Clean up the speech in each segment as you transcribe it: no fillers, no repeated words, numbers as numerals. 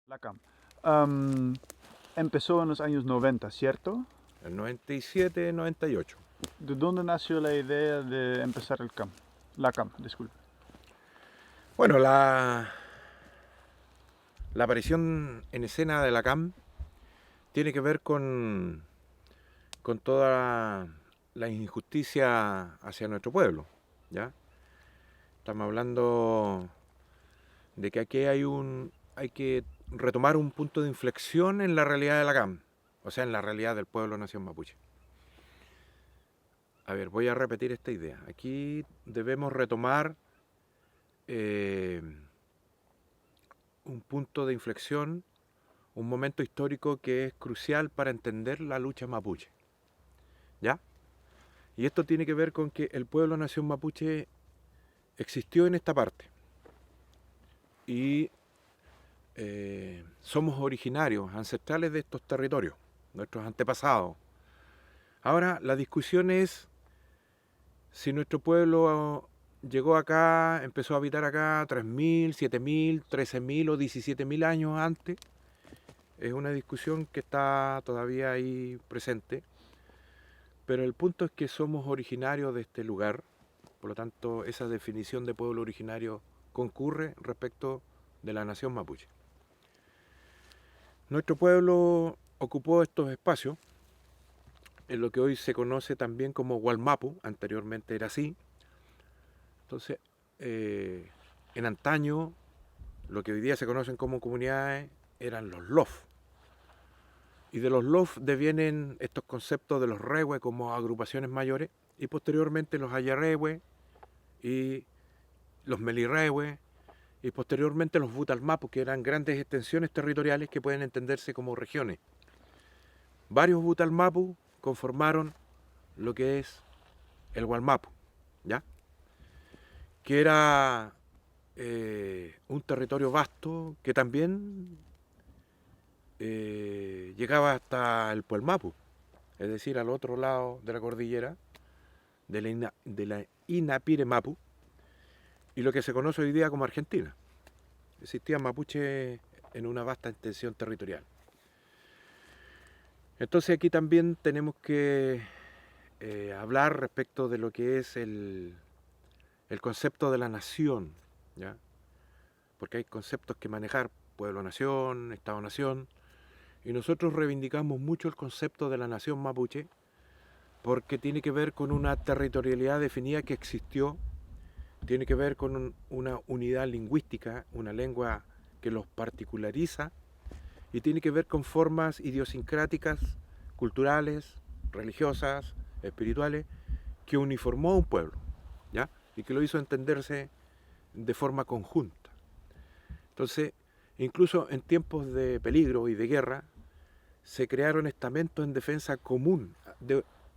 La CAM. Am, Empezó en los años 90, ¿cierto? El 97, 98. ¿De dónde nació la idea de empezar el CAM? La CAM, disculpe. Bueno, la aparición en escena de la CAM tiene que ver con toda la injusticia hacia nuestro pueblo, ¿ya? Estamos hablando de que aquí hay que retomar un punto de inflexión en la realidad de la CAM, o sea, en la realidad del pueblo nación mapuche. A ver, voy a repetir esta idea. Aquí debemos retomar eh, un punto de inflexión, un momento histórico que es crucial para entender la lucha mapuche, ¿ya? Y esto tiene que ver con que el pueblo nación mapuche existió en esta parte y somos originarios, ancestrales de estos territorios, nuestros antepasados. Ahora, la discusión es si nuestro pueblo llegó acá, empezó a habitar acá 3.000, 7.000, 13.000 o 17.000 años antes. Es una discusión que está todavía ahí presente, pero el punto es que somos originarios de este lugar, por lo tanto esa definición de pueblo originario concurre respecto de la nación mapuche. Nuestro pueblo ocupó estos espacios en lo que hoy se conoce también como Gualmapu, anteriormente era así. Entonces, en antaño, lo que hoy día se conocen como comunidades eran los LOF. Y de los LOF devienen estos conceptos de los rewe como agrupaciones mayores y posteriormente los ayarewe y los melirrewe y posteriormente los butalmapus, que eran grandes extensiones territoriales que pueden entenderse como regiones. Varios butalmapus conformaron lo que es el Gualmapu, ¿ya? Que era un territorio vasto que también llegaba hasta el Puelmapu, es decir, al otro lado de la cordillera de la Inapiremapu y lo que se conoce hoy día como Argentina. Existían mapuches en una vasta extensión territorial. Entonces aquí también tenemos que hablar respecto de lo que es el concepto de la nación, ¿ya? Porque hay conceptos que manejar, pueblo-nación, Estado-nación, y nosotros reivindicamos mucho el concepto de la nación mapuche porque tiene que ver con una territorialidad definida que existió, tiene que ver con una unidad lingüística, una lengua que los particulariza, y tiene que ver con formas idiosincráticas, culturales, religiosas, espirituales, que uniformó a un pueblo, ¿ya? Y que lo hizo entenderse de forma conjunta. Entonces, incluso en tiempos de peligro y de guerra, se crearon estamentos en defensa común.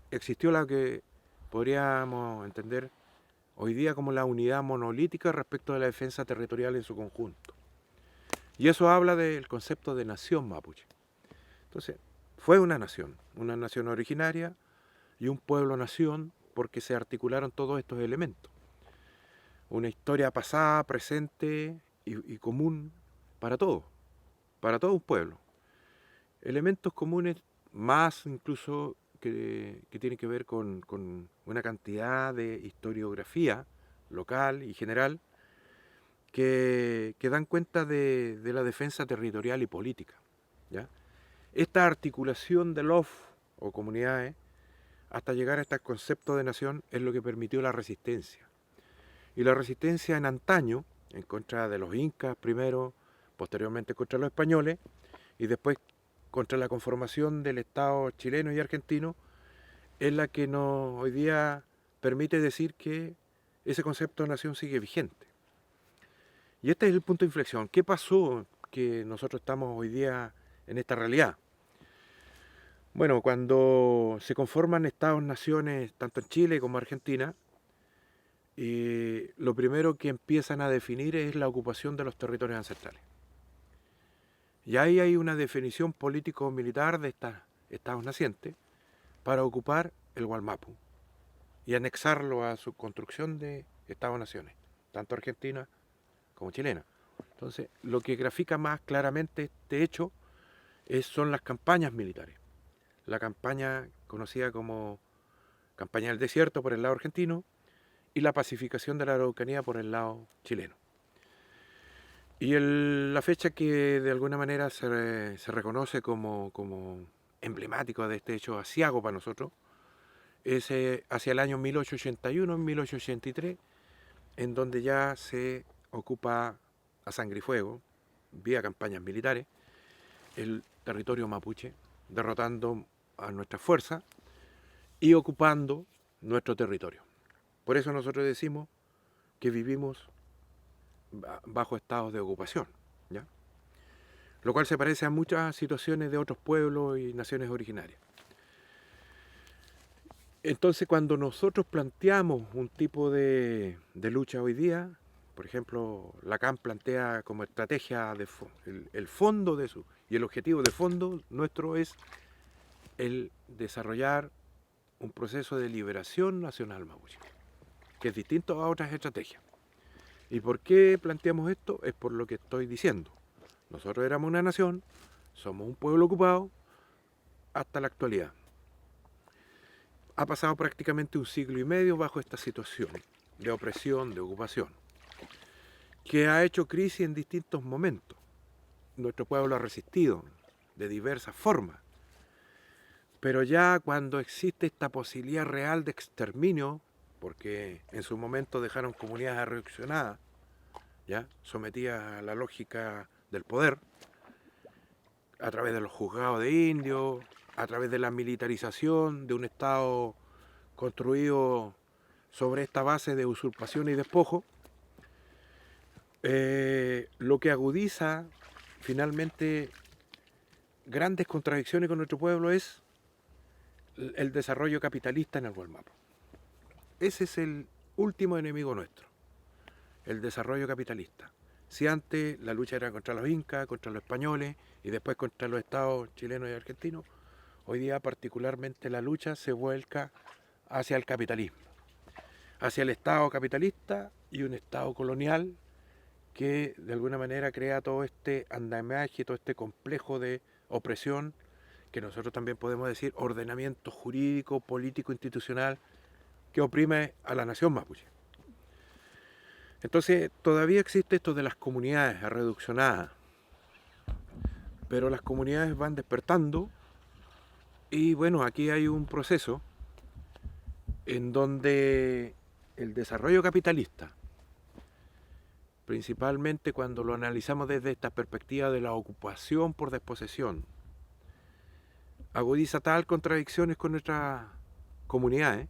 Existió la que podríamos entender hoy día como la unidad monolítica respecto de la defensa territorial en su conjunto. Y eso habla del concepto de nación mapuche. Entonces, fue una nación originaria y un pueblo-nación porque se articularon todos estos elementos. Una historia pasada, presente y común para para todo un pueblo. Elementos comunes más incluso que tienen que ver con una cantidad de historiografía local y general que dan cuenta de la defensa territorial y política, ¿ya? Esta articulación de LOF o comunidades hasta llegar a este concepto de nación es lo que permitió la resistencia. Y la resistencia en antaño, en contra de los incas primero, posteriormente contra los españoles, y después contra la conformación del Estado chileno y argentino, es la que nos hoy día permite decir que ese concepto de nación sigue vigente. Y este es el punto de inflexión. ¿Qué pasó que nosotros estamos hoy día en esta realidad? Bueno, cuando se conforman estados-naciones, tanto en Chile como en Argentina, lo primero que empiezan a definir es la ocupación de los territorios ancestrales. Y ahí hay una definición político-militar de estos estados nacientes para ocupar el Gualmapu y anexarlo a su construcción de Estados-naciones, tanto argentina como chilena. Entonces, lo que grafica más claramente este hecho son las campañas militares. La campaña conocida como campaña del desierto por el lado argentino y la pacificación de la Araucanía por el lado chileno. Y la fecha que de alguna manera se reconoce como emblemático de este hecho aciago para nosotros es hacia el año 1881, 1883, en donde ya se ocupa a sangre y fuego, vía campañas militares, el territorio mapuche, derrotando a nuestras fuerzas y ocupando nuestro territorio. Por eso nosotros decimos que vivimos bajo estados de ocupación, ¿ya? Lo cual se parece a muchas situaciones de otros pueblos y naciones originarias. Entonces, cuando nosotros planteamos un tipo de lucha hoy día, por ejemplo, Lacan plantea como estrategia el fondo de su y el objetivo de fondo nuestro es el desarrollar un proceso de liberación nacional mapuche, que es distinto a otras estrategias. ¿Y por qué planteamos esto? Es por lo que estoy diciendo. Nosotros éramos una nación, somos un pueblo ocupado hasta la actualidad. Ha pasado prácticamente un siglo y medio bajo esta situación de opresión, de ocupación, que ha hecho crisis en distintos momentos. Nuestro pueblo ha resistido de diversas formas, pero ya cuando existe esta posibilidad real de exterminio, porque en su momento dejaron comunidades reaccionadas, ya sometidas a la lógica del poder, a través de los juzgados de indios, a través de la militarización de un Estado construido sobre esta base de usurpación y despojo, lo que agudiza finalmente grandes contradicciones con nuestro pueblo es el desarrollo capitalista en el Gualmapu. Ese es el último enemigo nuestro, el desarrollo capitalista. Si antes la lucha era contra los incas, contra los españoles y después contra los estados chilenos y argentinos, hoy día particularmente la lucha se vuelca hacia el capitalismo, hacia el Estado capitalista y un Estado colonial que de alguna manera crea todo este andamiaje, todo este complejo de opresión, que nosotros también podemos decir ordenamiento jurídico, político, institucional, que oprime a la nación mapuche. Entonces todavía existe esto de las comunidades reduccionadas, pero las comunidades van despertando y bueno, aquí hay un proceso en donde el desarrollo capitalista, principalmente cuando lo analizamos desde esta perspectiva de la ocupación por desposesión, agudiza tal contradicciones con nuestras comunidades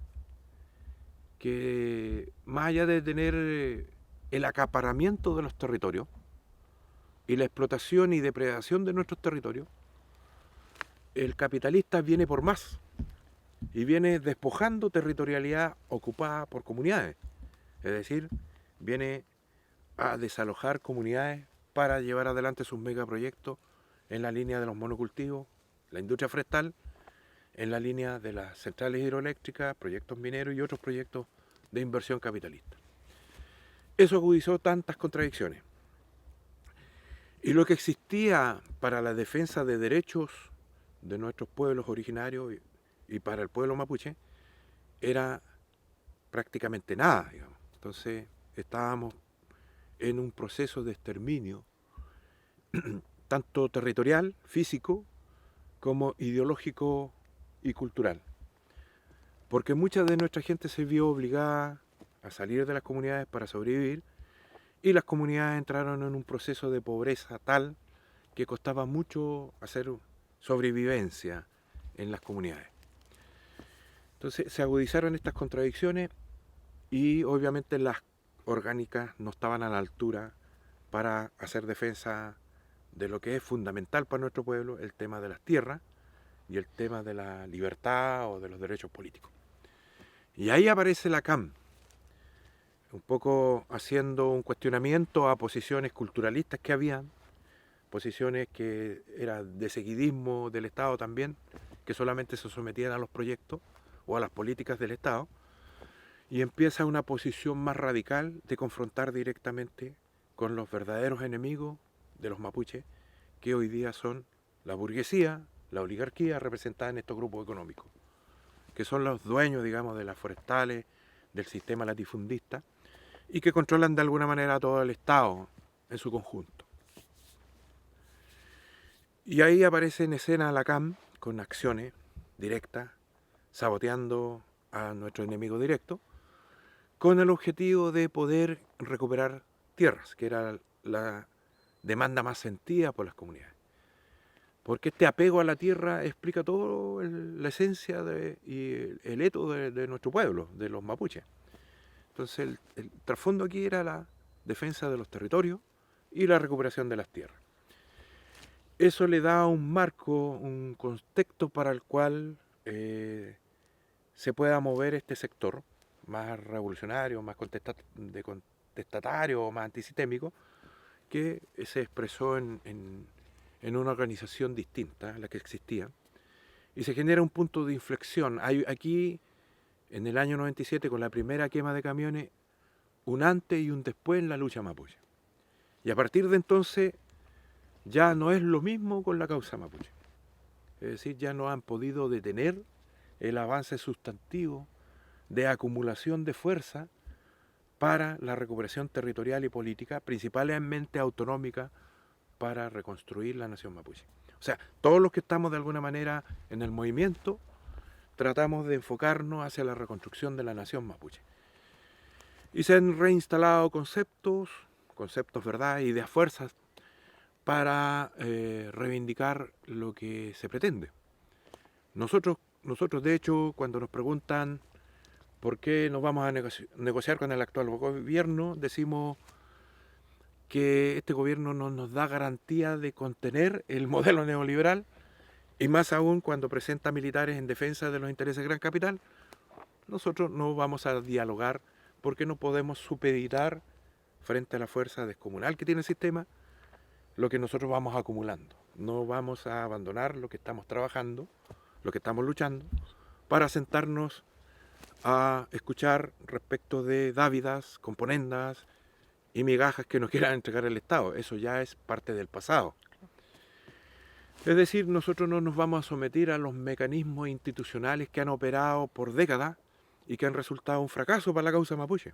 que más allá de tener el acaparamiento de los territorios y la explotación y depredación de nuestros territorios, el capitalista viene por más y viene despojando territorialidad ocupada por comunidades, es decir, viene a desalojar comunidades para llevar adelante sus megaproyectos en la línea de los monocultivos, la industria forestal, en la línea de las centrales hidroeléctricas, proyectos mineros y otros proyectos de inversión capitalista. Eso agudizó tantas contradicciones. Y lo que existía para la defensa de derechos de nuestros pueblos originarios y para el pueblo mapuche era prácticamente nada, digamos. Entonces estábamos en un proceso de exterminio tanto territorial, físico, como ideológico y cultural. Porque mucha de nuestra gente se vio obligada a salir de las comunidades para sobrevivir y las comunidades entraron en un proceso de pobreza tal que costaba mucho hacer sobrevivencia en las comunidades. Entonces se agudizaron estas contradicciones y obviamente las orgánicas no estaban a la altura para hacer defensa de lo que es fundamental para nuestro pueblo, el tema de las tierras y el tema de la libertad o de los derechos políticos. Y ahí aparece Lacan, un poco haciendo un cuestionamiento a posiciones culturalistas que habían, posiciones que eran de seguidismo del Estado también, que solamente se sometían a los proyectos o a las políticas del Estado, y empieza una posición más radical de confrontar directamente con los verdaderos enemigos de los mapuches, que hoy día son la burguesía, la oligarquía representada en estos grupos económicos, que son los dueños, digamos, de las forestales, del sistema latifundista, y que controlan de alguna manera todo el Estado en su conjunto. Y ahí aparece en escena la CAM con acciones directas, saboteando a nuestro enemigo directo, con el objetivo de poder recuperar tierras, que era la demanda más sentida por las comunidades. Porque este apego a la tierra explica toda la esencia y el eto de nuestro pueblo, de los mapuches. Entonces el trasfondo aquí era la defensa de los territorios y la recuperación de las tierras. Eso le da un marco, un contexto para el cual se pueda mover este sector más revolucionario, más contestatario, más antisistémico, que se expresó en una organización distinta a la que existía, y se genera un punto de inflexión. Hay aquí, en el año 97, con la primera quema de camiones, un antes y un después en la lucha mapuche. Y a partir de entonces ya no es lo mismo con la causa mapuche. Es decir, ya no han podido detener el avance sustantivo de acumulación de fuerza para la recuperación territorial y política, principalmente autonómica, para reconstruir la nación mapuche. O sea, todos los que estamos de alguna manera en el movimiento tratamos de enfocarnos hacia la reconstrucción de la nación mapuche. Y se han reinstalado conceptos, verdad, ideas fuerzas para reivindicar lo que se pretende. Nosotros, de hecho, cuando nos preguntan por qué nos vamos a negociar con el actual gobierno, decimos que este gobierno no nos da garantía de contener el modelo neoliberal, y más aún cuando presenta militares en defensa de los intereses del gran capital. Nosotros no vamos a dialogar porque no podemos supeditar frente a la fuerza descomunal que tiene el sistema lo que nosotros vamos acumulando. No vamos a abandonar lo que estamos trabajando, lo que estamos luchando, para sentarnos a escuchar respecto de dávidas, componendas y migajas que nos quiera entregar el Estado. Eso ya es parte del pasado. Es decir, nosotros no nos vamos a someter a los mecanismos institucionales que han operado por décadas y que han resultado un fracaso para la causa mapuche.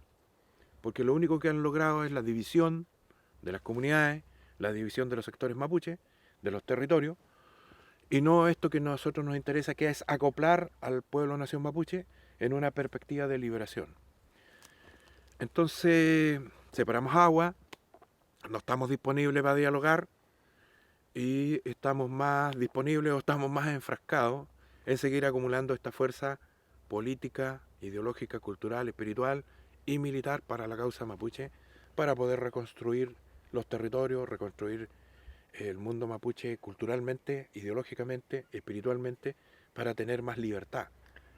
Porque lo único que han logrado es la división de las comunidades, la división de los sectores mapuche, de los territorios, y no esto que a nosotros nos interesa, que es acoplar al pueblo nación mapuche en una perspectiva de liberación. Entonces, separamos agua, no estamos disponibles para dialogar, y estamos más disponibles o estamos más enfrascados en seguir acumulando esta fuerza política, ideológica, cultural, espiritual y militar para la causa mapuche, para poder reconstruir los territorios, reconstruir el mundo mapuche culturalmente, ideológicamente, espiritualmente, para tener más libertad.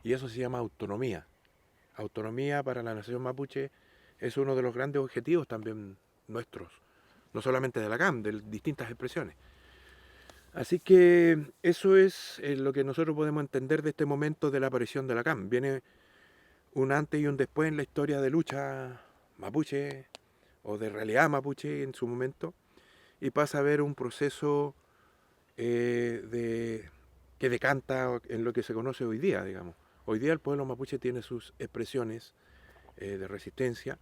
Y eso se llama autonomía. Autonomía para la nación mapuche es uno de los grandes objetivos también nuestros, no solamente de la CAM, de distintas expresiones. Así que eso es lo que nosotros podemos entender de este momento de la aparición de la CAM. Viene un antes y un después en la historia de lucha mapuche, o de realidad mapuche en su momento, y pasa a ver un proceso que decanta en lo que se conoce hoy día, digamos. Hoy día el pueblo mapuche tiene sus expresiones de resistencia,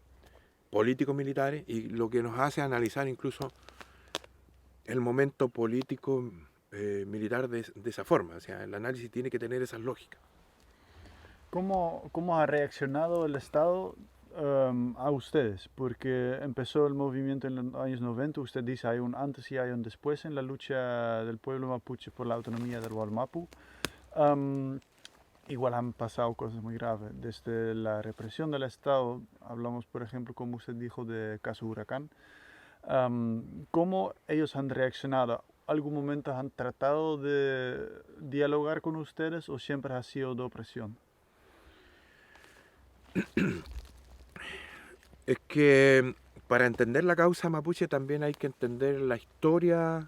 político-militares, y lo que nos hace analizar incluso el momento político militar de esa forma. O sea, el análisis tiene que tener esas lógicas. ¿Cómo ha reaccionado el Estado a ustedes? Porque empezó el movimiento en los años 90, usted dice hay un antes y hay un después en la lucha del pueblo mapuche por la autonomía del Wallmapu. Igual han pasado cosas muy graves, desde la represión del Estado, hablamos por ejemplo, como usted dijo, de caso Huracán. ¿Cómo ellos han reaccionado? ¿Algún momento han tratado de dialogar con ustedes o siempre ha sido de opresión? Es que para entender la causa mapuche también hay que entender la historia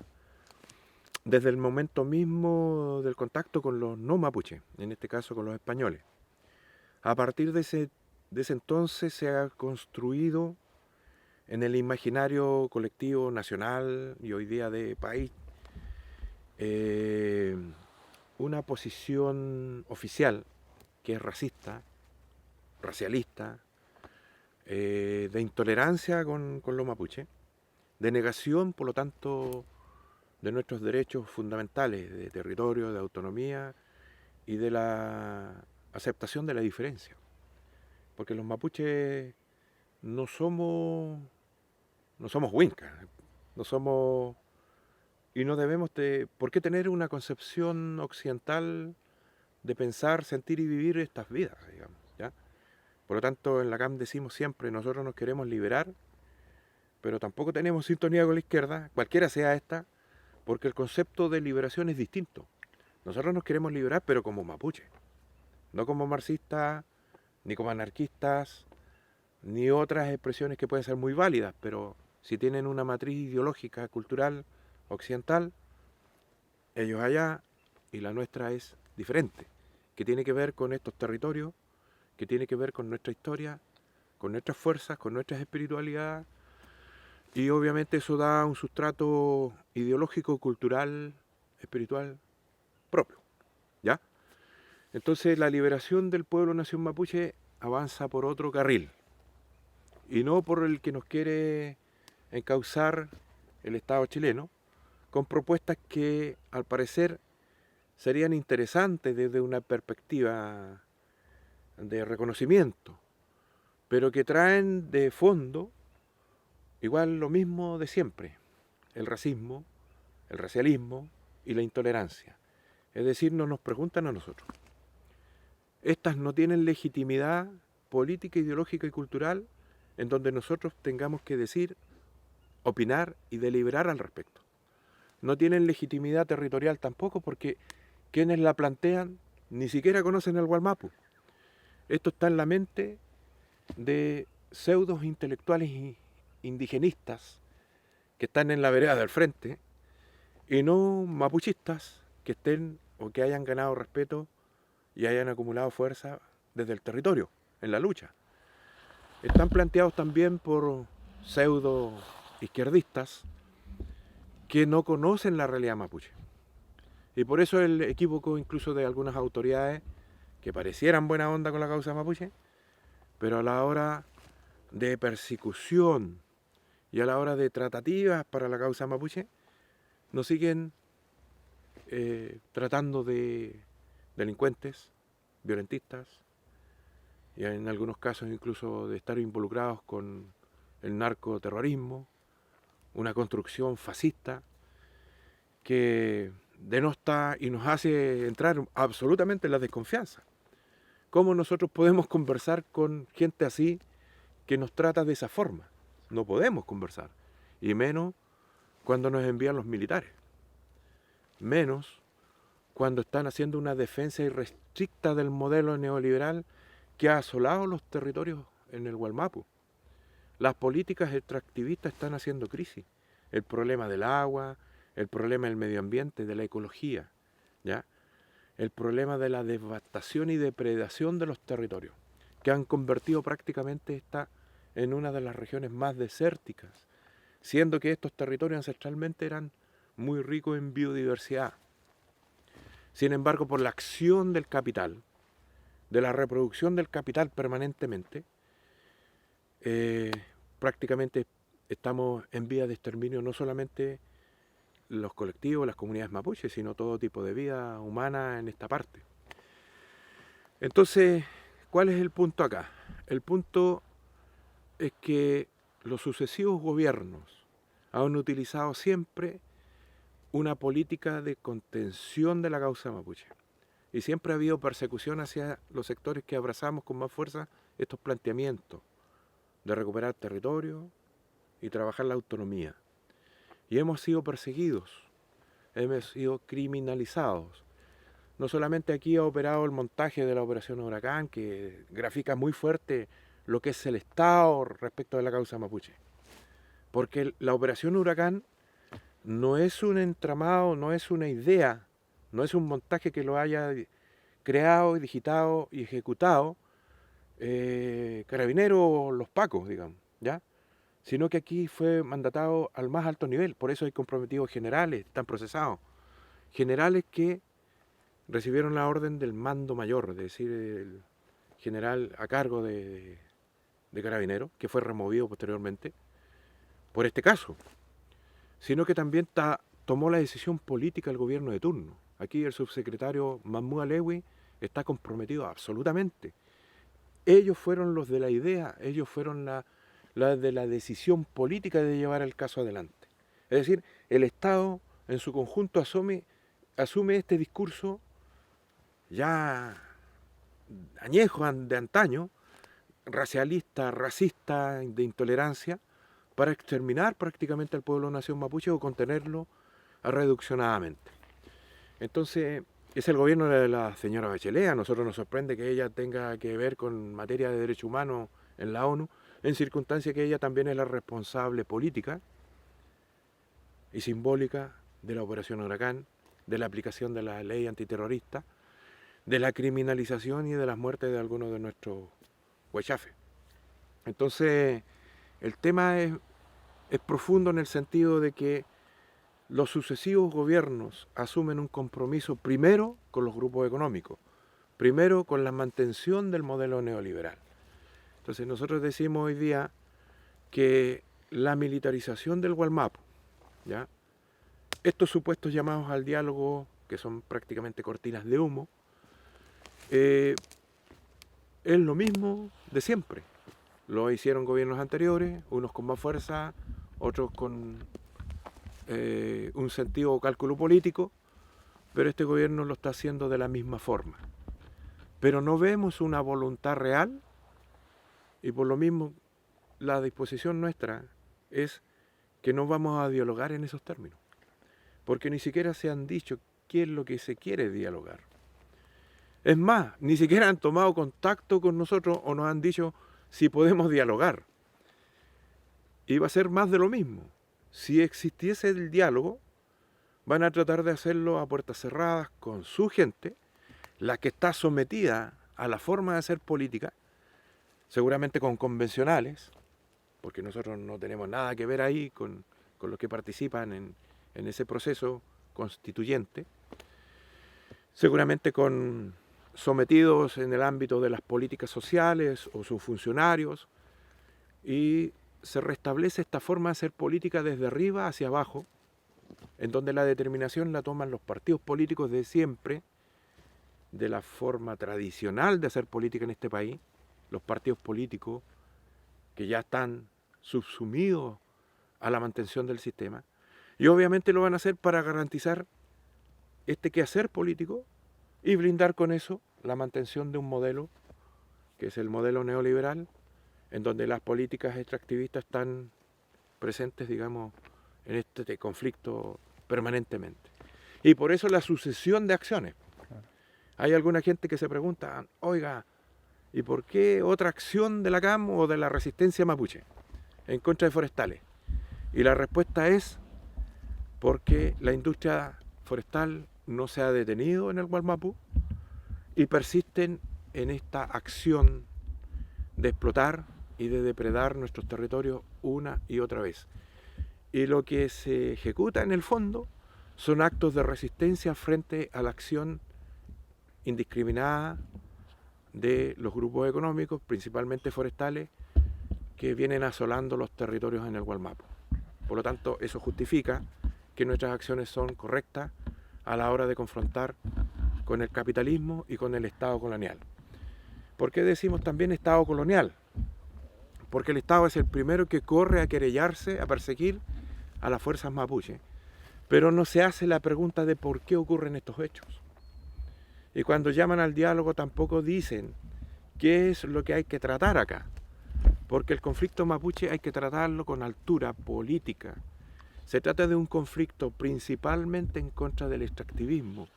desde el momento mismo del contacto con los no mapuches, en este caso con los españoles. A partir de ese entonces se ha construido en el imaginario colectivo nacional y hoy día de país eh, una posición oficial que es racista, racialista, de intolerancia con los mapuches, de negación, por lo tanto, de nuestros derechos fundamentales de territorio, de autonomía y de la aceptación de la diferencia. Porque los mapuches no somos, no somos huincas, no somos y no debemos de por qué tener una concepción occidental de pensar, sentir y vivir estas vidas, digamos, ¿ya? Por lo tanto, en la CAM decimos siempre, nosotros nos queremos liberar, pero tampoco tenemos sintonía con la izquierda, cualquiera sea esta, porque el concepto de liberación es distinto. Nosotros nos queremos liberar, pero como mapuche, no como marxistas, ni como anarquistas, ni otras expresiones que pueden ser muy válidas, pero si tienen una matriz ideológica, cultural, occidental, ellos allá y la nuestra es diferente, que tiene que ver con estos territorios, que tiene que ver con nuestra historia, con nuestras fuerzas, con nuestras espiritualidades, y obviamente eso da un sustrato ideológico, cultural, espiritual propio, ¿ya? Entonces la liberación del pueblo nación mapuche avanza por otro carril, y no por el que nos quiere encauzar el Estado chileno, con propuestas que al parecer serían interesantes desde una perspectiva de reconocimiento, pero que traen de fondo igual lo mismo de siempre, el racismo, el racialismo y la intolerancia. Es decir, no nos preguntan a nosotros. Estas no tienen legitimidad política, ideológica y cultural en donde nosotros tengamos que decir, opinar y deliberar al respecto. No tienen legitimidad territorial tampoco porque quienes la plantean ni siquiera conocen el Gualmapu. Esto está en la mente de pseudos intelectuales indigenistas que están en la vereda del frente y no mapuchistas que estén o que hayan ganado respeto y hayan acumulado fuerza desde el territorio, en la lucha. Están planteados también por pseudo izquierdistas que no conocen la realidad mapuche. Y por eso el equívoco incluso de algunas autoridades que parecieran buena onda con la causa mapuche, pero a la hora de persecución y a la hora de tratativas para la causa mapuche, nos siguen tratando de delincuentes, violentistas, y en algunos casos incluso de estar involucrados con el narcoterrorismo, una construcción fascista que denota y nos hace entrar absolutamente en la desconfianza. ¿Cómo nosotros podemos conversar con gente así que nos trata de esa forma? No podemos conversar, y menos cuando nos envían los militares, menos cuando están haciendo una defensa irrestricta del modelo neoliberal que ha asolado los territorios en el Gualmapu. Las políticas extractivistas están haciendo crisis. El problema del agua, el problema del medio ambiente, de la ecología, ¿ya? El problema de la devastación y depredación de los territorios, que han convertido prácticamente esta en una de las regiones más desérticas, siendo que estos territorios ancestralmente eran muy ricos en biodiversidad. Sin embargo, por la acción del capital, de la reproducción del capital permanentemente, prácticamente estamos en vía de exterminio no solamente los colectivos, las comunidades mapuches, sino todo tipo de vida humana en esta parte. Entonces, ¿cuál es el punto acá? El punto es que los sucesivos gobiernos han utilizado siempre una política de contención de la causa mapuche. Y siempre ha habido persecución hacia los sectores que abrazamos con más fuerza estos planteamientos de recuperar territorio y trabajar la autonomía. Y hemos sido perseguidos, hemos sido criminalizados. No solamente aquí ha operado el montaje de la Operación Huracán, que grafica muy fuerte lo que es el Estado respecto de la causa mapuche. Porque la Operación Huracán no es un entramado, no es una idea, no es un montaje que lo haya creado, digitado y ejecutado Carabineros o los Pacos, digamos, ¿ya? sino que aquí fue mandatado al más alto nivel. Por eso hay comprometidos generales, están procesados. Generales que recibieron la orden del mando mayor, es decir, el general a cargo de Carabineros, que fue removido posteriormente por este caso, sino que también tomó la decisión política el gobierno de turno. Aquí el subsecretario Mahmoud Alewi está comprometido absolutamente. Ellos fueron los de la idea, ellos fueron la de la decisión política de llevar el caso adelante. Es decir, el Estado en su conjunto asume este discurso ya añejo de antaño, racialista, racista, de intolerancia, para exterminar prácticamente al pueblo nación mapuche o contenerlo reduccionadamente. Entonces, es el gobierno de la señora Bachelet. A nosotros nos sorprende que ella tenga que ver con materia de derechos humanos en la ONU, en circunstancia que ella también es la responsable política y simbólica de la Operación Huracán, de la aplicación de la ley antiterrorista, de la criminalización y de las muertes de algunos de nuestros huechafes. Entonces, el tema es profundo en el sentido de que los sucesivos gobiernos asumen un compromiso primero con los grupos económicos, primero con la mantención del modelo neoliberal. Entonces nosotros decimos hoy día que la militarización del Gualmapu, ¿ya? Estos supuestos llamados al diálogo, que son prácticamente cortinas de humo, es lo mismo de siempre. Lo hicieron gobiernos anteriores, unos con más fuerza, otros con un sentido o cálculo político, pero este gobierno lo está haciendo de la misma forma. Pero no vemos una voluntad real y por lo mismo la disposición nuestra es que no vamos a dialogar en esos términos, porque ni siquiera se han dicho qué es lo que se quiere dialogar. Es más, ni siquiera han tomado contacto con nosotros o nos han dicho si podemos dialogar. Y va a ser más de lo mismo. Si existiese el diálogo, van a tratar de hacerlo a puertas cerradas con su gente, la que está sometida a la forma de hacer política, seguramente con convencionales, porque nosotros no tenemos nada que ver ahí con los que participan en ese proceso constituyente, seguramente con sometidos en el ámbito de las políticas sociales o sus funcionarios, y se restablece esta forma de hacer política desde arriba hacia abajo, en donde la determinación la toman los partidos políticos de siempre, de la forma tradicional de hacer política en este país, los partidos políticos que ya están subsumidos a la mantención del sistema, y obviamente lo van a hacer para garantizar este quehacer político y blindar con eso la mantención de un modelo, que es el modelo neoliberal, en donde las políticas extractivistas están presentes, digamos, en este conflicto permanentemente. Y por eso la sucesión de acciones. Hay alguna gente que se pregunta, oiga, ¿y por qué otra acción de la CAM o de la resistencia mapuche en contra de forestales? Y la respuesta es porque la industria forestal no se ha detenido en el Gualmapu y persisten en esta acción de explotar y de depredar nuestros territorios una y otra vez. Y lo que se ejecuta en el fondo son actos de resistencia frente a la acción indiscriminada de los grupos económicos, principalmente forestales, que vienen asolando los territorios en el Gualmapu. Por lo tanto, eso justifica que nuestras acciones son correctas a la hora de confrontar con el capitalismo y con el Estado colonial. ¿Por qué decimos también Estado colonial? Porque el Estado es el primero que corre a querellarse, a perseguir a las fuerzas mapuche, pero no se hace la pregunta de por qué ocurren estos hechos. Y cuando llaman al diálogo tampoco dicen qué es lo que hay que tratar acá, porque el conflicto mapuche hay que tratarlo con altura política. Se trata de un conflicto principalmente en contra del extractivismo.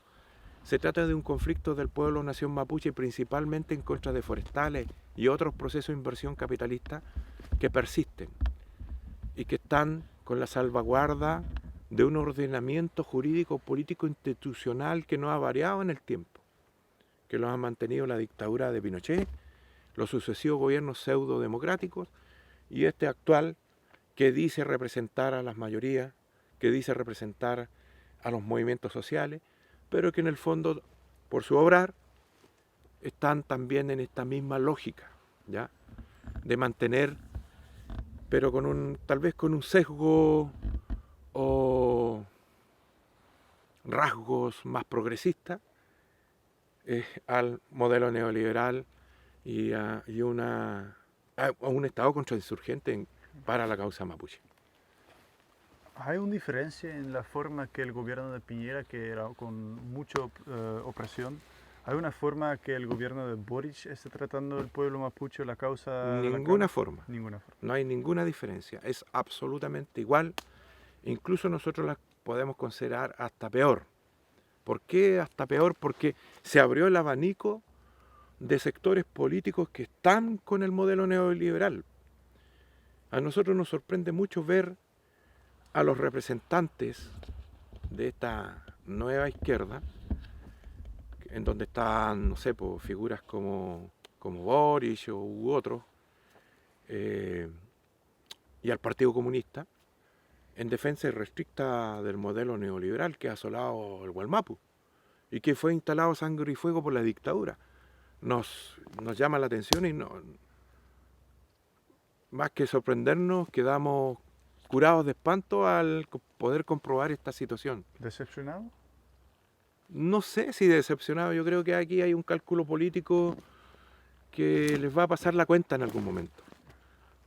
Se trata de un conflicto del pueblo nación mapuche principalmente en contra de forestales y otros procesos de inversión capitalista que persisten y que están con la salvaguarda de un ordenamiento jurídico, político, institucional que no ha variado en el tiempo, que lo ha mantenido la dictadura de Pinochet, los sucesivos gobiernos pseudo-democráticos y este actual que dice representar a las mayorías, que dice representar a los movimientos sociales, pero que en el fondo, por su obrar, están también en esta misma lógica, ¿ya? De mantener, pero tal vez con un sesgo o rasgos más progresistas, al modelo neoliberal y a un Estado contrainsurgente para la causa mapuche. ¿Hay una diferencia en la forma que el gobierno de Piñera, que era con mucha opresión, hay una forma que el gobierno de Boric esté tratando el pueblo mapuche, la causa de la Ninguna CAM? forma. Ninguna forma. No hay ninguna diferencia. Es absolutamente igual. Incluso nosotros la podemos considerar hasta peor. ¿Por qué hasta peor? Porque se abrió el abanico de sectores políticos que están con el modelo neoliberal. A nosotros nos sorprende mucho ver a los representantes de esta nueva izquierda, en donde están, no sé, pues, figuras como Boric u otros, y al Partido Comunista, en defensa irrestricta del modelo neoliberal que ha asolado el Gualmapu y que fue instalado sangre y fuego por la dictadura. Nos llama la atención y más que sorprendernos, quedamos curados de espanto al poder comprobar esta situación. ¿Decepcionado? No sé si decepcionado, yo creo que aquí hay un cálculo político que les va a pasar la cuenta en algún momento.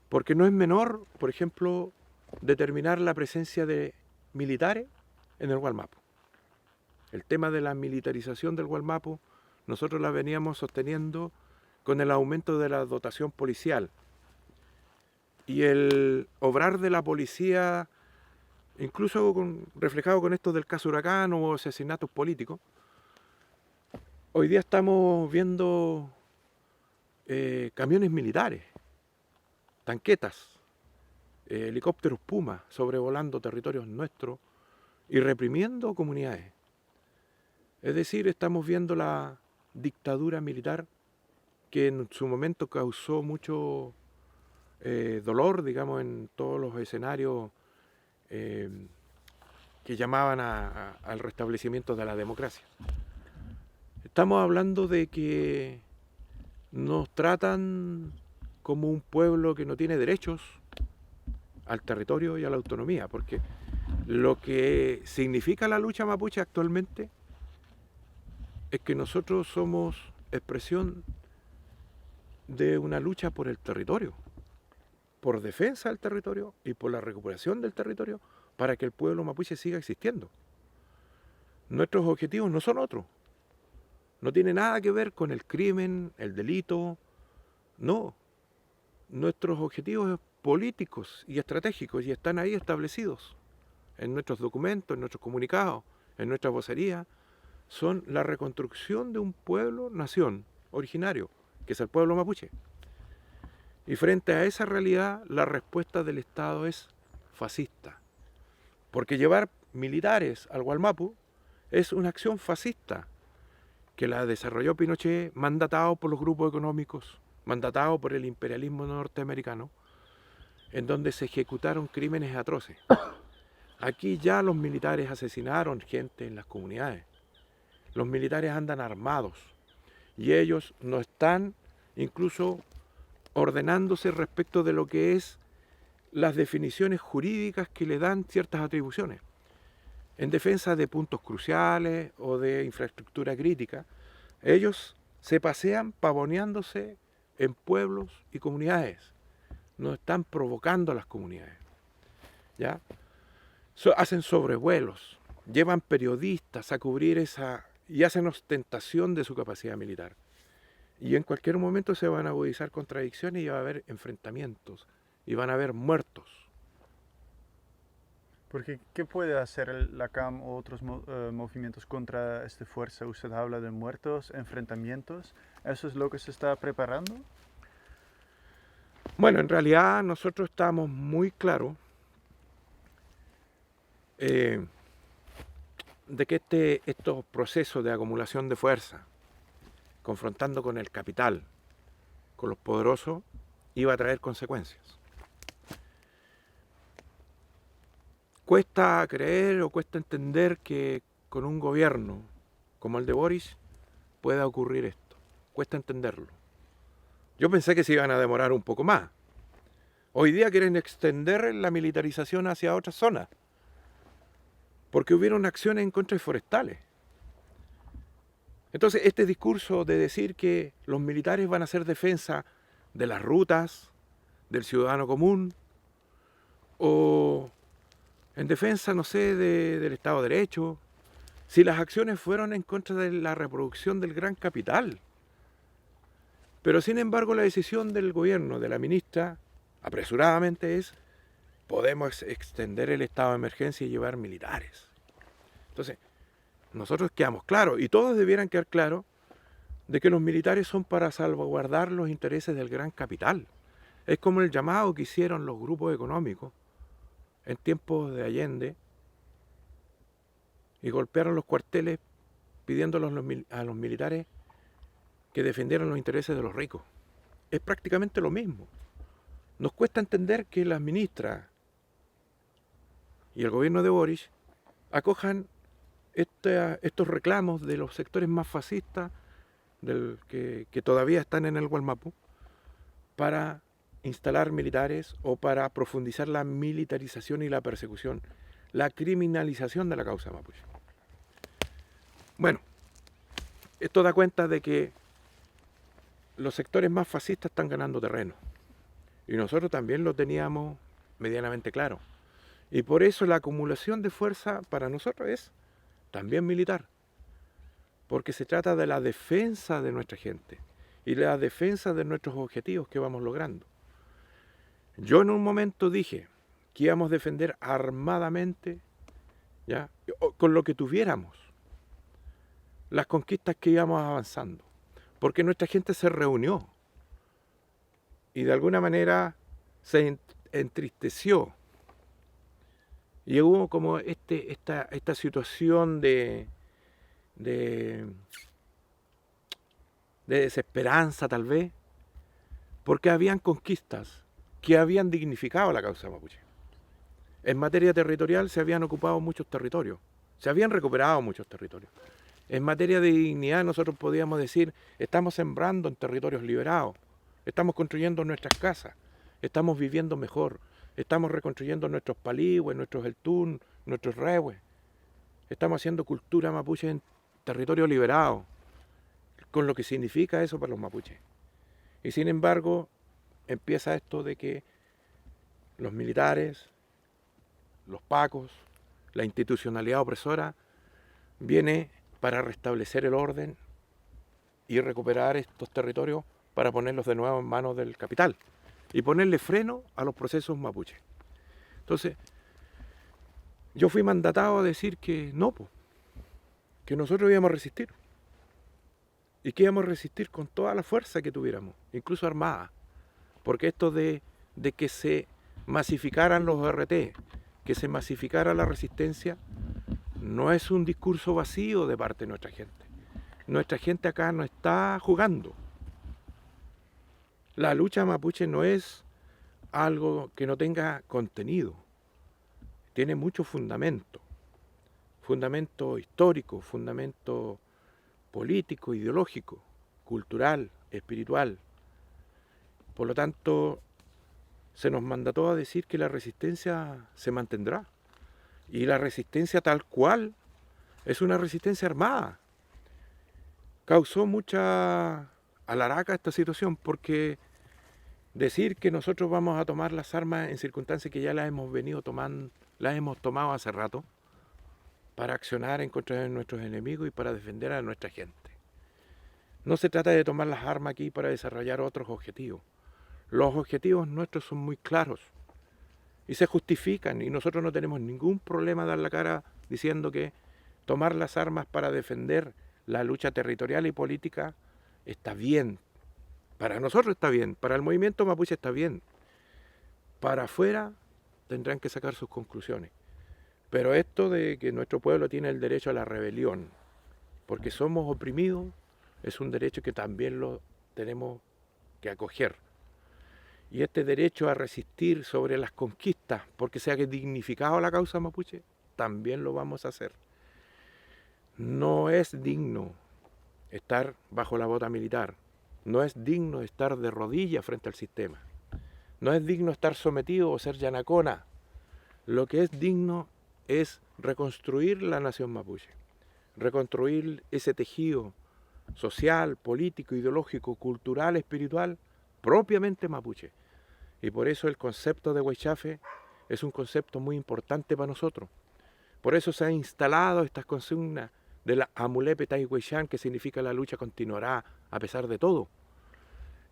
Porque no es menor, por ejemplo, determinar la presencia de militares en el Gualmapu. El tema de la militarización del Gualmapu, nosotros la veníamos sosteniendo con el aumento de la dotación policial y el obrar de la policía, incluso reflejado con esto del caso Huracán o asesinatos políticos. Hoy día estamos viendo camiones militares, tanquetas, helicópteros Puma sobrevolando territorios nuestros y reprimiendo comunidades. Es decir, estamos viendo la dictadura militar que en su momento causó mucho dolor, digamos, en todos los escenarios que llamaban al restablecimiento de la democracia. Estamos hablando de que nos tratan como un pueblo que no tiene derechos al territorio y a la autonomía, porque lo que significa la lucha mapuche actualmente es que nosotros somos expresión de una lucha por el territorio, por defensa del territorio y por la recuperación del territorio para que el pueblo mapuche siga existiendo. Nuestros objetivos no son otros, no tiene nada que ver con el crimen, el delito, no. Nuestros objetivos políticos y estratégicos y están ahí establecidos en nuestros documentos, en nuestros comunicados, en nuestra vocería, son la reconstrucción de un pueblo-nación originario, que es el pueblo mapuche. Y frente a esa realidad, la respuesta del Estado es fascista. Porque llevar militares al Gualmapu es una acción fascista que la desarrolló Pinochet, mandatado por los grupos económicos, mandatado por el imperialismo norteamericano, en donde se ejecutaron crímenes atroces. Aquí ya los militares asesinaron gente en las comunidades. Los militares andan armados y ellos no están incluso ordenándose respecto de lo que es las definiciones jurídicas que le dan ciertas atribuciones. En defensa de puntos cruciales o de infraestructura crítica, ellos se pasean pavoneándose en pueblos y comunidades. No están provocando a las comunidades, ¿ya? Hacen sobrevuelos, llevan periodistas a cubrir y hacen ostentación de su capacidad militar. Y en cualquier momento se van a agudizar contradicciones y va a haber enfrentamientos y van a haber muertos. Porque, ¿qué puede hacer la CAM o otros movimientos contra esta fuerza? Usted habla de muertos, enfrentamientos. ¿Eso es lo que se está preparando? Bueno, en realidad nosotros estamos muy claros de que estos procesos de acumulación de fuerza, confrontando con el capital, con los poderosos, iba a traer consecuencias. cuesta creer o cuesta entender que con un gobierno como el de Boris pueda ocurrir esto. Cuesta entenderlo. Yo pensé que se iban a demorar un poco más. Hoy día quieren extender la militarización hacia otras zonas, porque hubieron acciones en contra de forestales. Entonces, este discurso de decir que los militares van a hacer defensa de las rutas, del ciudadano común, o en defensa, no sé, del Estado de Derecho, si las acciones fueron en contra de la reproducción del gran capital. Pero sin embargo la decisión del gobierno, de la ministra, apresuradamente es, podemos extender el estado de emergencia y llevar militares. Entonces, nosotros quedamos claros, y todos debieran quedar claros, de que los militares son para salvaguardar los intereses del gran capital. Es como el llamado que hicieron los grupos económicos en tiempos de Allende y golpearon los cuarteles pidiendo a los militares que defendieran los intereses de los ricos. Es prácticamente lo mismo. Nos cuesta entender que las ministras y el gobierno de Boris acojan estos reclamos de los sectores más fascistas que todavía están en el Gualmapu para instalar militares o para profundizar la militarización y la persecución, la criminalización de la causa mapuche. Bueno, esto da cuenta de que los sectores más fascistas están ganando terreno y nosotros también lo teníamos medianamente claro. Y por eso la acumulación de fuerza para nosotros es también militar, porque se trata de la defensa de nuestra gente y la defensa de nuestros objetivos que vamos logrando. Yo en un momento dije que íbamos a defender armadamente, ¿ya?, con lo que tuviéramos, las conquistas que íbamos avanzando, porque nuestra gente se reunió y de alguna manera se entristeció. Y hubo como esta situación de desesperanza tal vez, porque habían conquistas que habían dignificado la causa mapuche. En materia territorial se habían ocupado muchos territorios, se habían recuperado muchos territorios. En materia de dignidad nosotros podíamos decir, estamos sembrando en territorios liberados, estamos construyendo nuestras casas, estamos viviendo mejor, estamos reconstruyendo nuestros paligües, nuestros eltún, nuestros rehues, estamos haciendo cultura mapuche en territorio liberado, con lo que significa eso para los mapuches. Y sin embargo, empieza esto de que los militares, los pacos, la institucionalidad opresora, viene para restablecer el orden y recuperar estos territorios para ponerlos de nuevo en manos del capital y ponerle freno a los procesos mapuches. Entonces, yo fui mandatado a decir que no, que nosotros íbamos a resistir y que íbamos a resistir con toda la fuerza que tuviéramos, incluso armada, porque esto de que se masificaran los RT, que se masificara la resistencia, no es un discurso vacío de parte de nuestra gente. Nuestra gente acá no está jugando. La lucha mapuche no es algo que no tenga contenido. Tiene mucho fundamento. Fundamento histórico, fundamento político, ideológico, cultural, espiritual. Por lo tanto, se nos mandató a decir que la resistencia se mantendrá. Y la resistencia tal cual es una resistencia armada. Causó mucha alaraca esta situación porque decir que nosotros vamos a tomar las armas en circunstancias que ya las hemos venido tomando, las hemos tomado hace rato, para accionar en contra de nuestros enemigos y para defender a nuestra gente. No se trata de tomar las armas aquí para desarrollar otros objetivos. Los objetivos nuestros son muy claros y se justifican y nosotros no tenemos ningún problema de dar la cara diciendo que tomar las armas para defender la lucha territorial y política está bien. Para nosotros está bien, para el movimiento mapuche está bien. Para afuera tendrán que sacar sus conclusiones. Pero esto de que nuestro pueblo tiene el derecho a la rebelión, porque somos oprimidos, es un derecho que también lo tenemos que acoger. Y este derecho a resistir sobre las conquistas, porque se ha dignificado la causa mapuche, también lo vamos a hacer. No es digno estar bajo la bota militar, no es digno estar de rodillas frente al sistema, no es digno estar sometido o ser yanacona. Lo que es digno es reconstruir la nación mapuche, reconstruir ese tejido social, político, ideológico, cultural, espiritual, propiamente mapuche. Y por eso el concepto de Huaychafe es un concepto muy importante para nosotros. Por eso se han instalado estas consignas de la Amulepe Taihuaychan, que significa la lucha continuará a pesar de todo.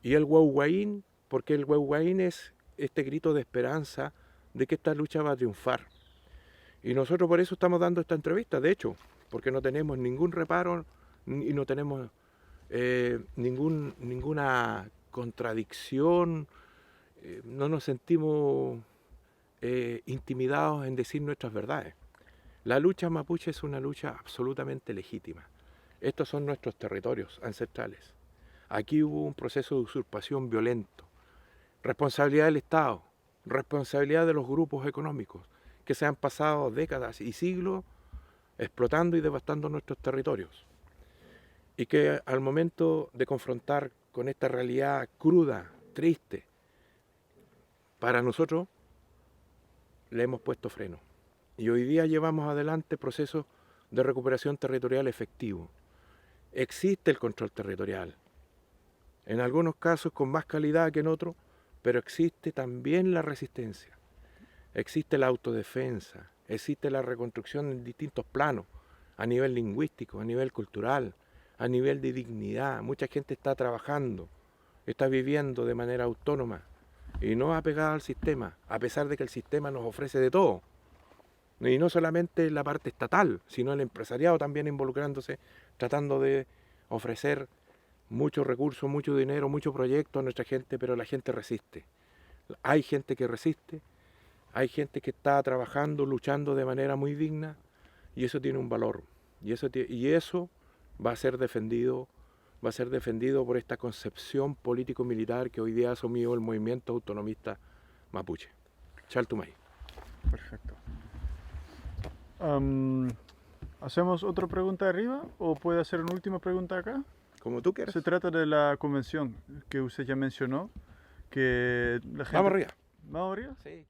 Y el Huauhuaín, porque el Huauhuaín es este grito de esperanza de que esta lucha va a triunfar. Y nosotros por eso estamos dando esta entrevista, de hecho, porque no tenemos ningún reparo y no tenemos ninguna contradicción, no nos sentimos intimidados en decir nuestras verdades. La lucha mapuche es una lucha absolutamente legítima. Estos son nuestros territorios ancestrales. Aquí hubo un proceso de usurpación violento, responsabilidad del Estado, responsabilidad de los grupos económicos que se han pasado décadas y siglos explotando y devastando nuestros territorios. Y que al momento de confrontar con esta realidad cruda, triste, para nosotros le hemos puesto freno. Y hoy día llevamos adelante procesos de recuperación territorial efectivo. Existe el control territorial, en algunos casos con más calidad que en otros, pero existe también la resistencia, existe la autodefensa, existe la reconstrucción en distintos planos, a nivel lingüístico, a nivel cultural, a nivel de dignidad. Mucha gente está trabajando, está viviendo de manera autónoma y no apegada al sistema, a pesar de que el sistema nos ofrece de todo. Y no solamente la parte estatal, sino el empresariado también involucrándose, tratando de ofrecer muchos recursos, mucho dinero, mucho proyecto a nuestra gente, pero la gente resiste. Hay gente que resiste, hay gente que está trabajando, luchando de manera muy digna, y eso tiene un valor. Y eso va a ser defendido por esta concepción político-militar que hoy día ha asumido el movimiento autonomista mapuche. Chaltumay. Perfecto. ¿Hacemos otra pregunta arriba o puede hacer una última pregunta acá? Como tú quieras. Se trata de la convención que usted ya mencionó, que la gente... Vamos arriba. ¿Vamos arriba? Sí.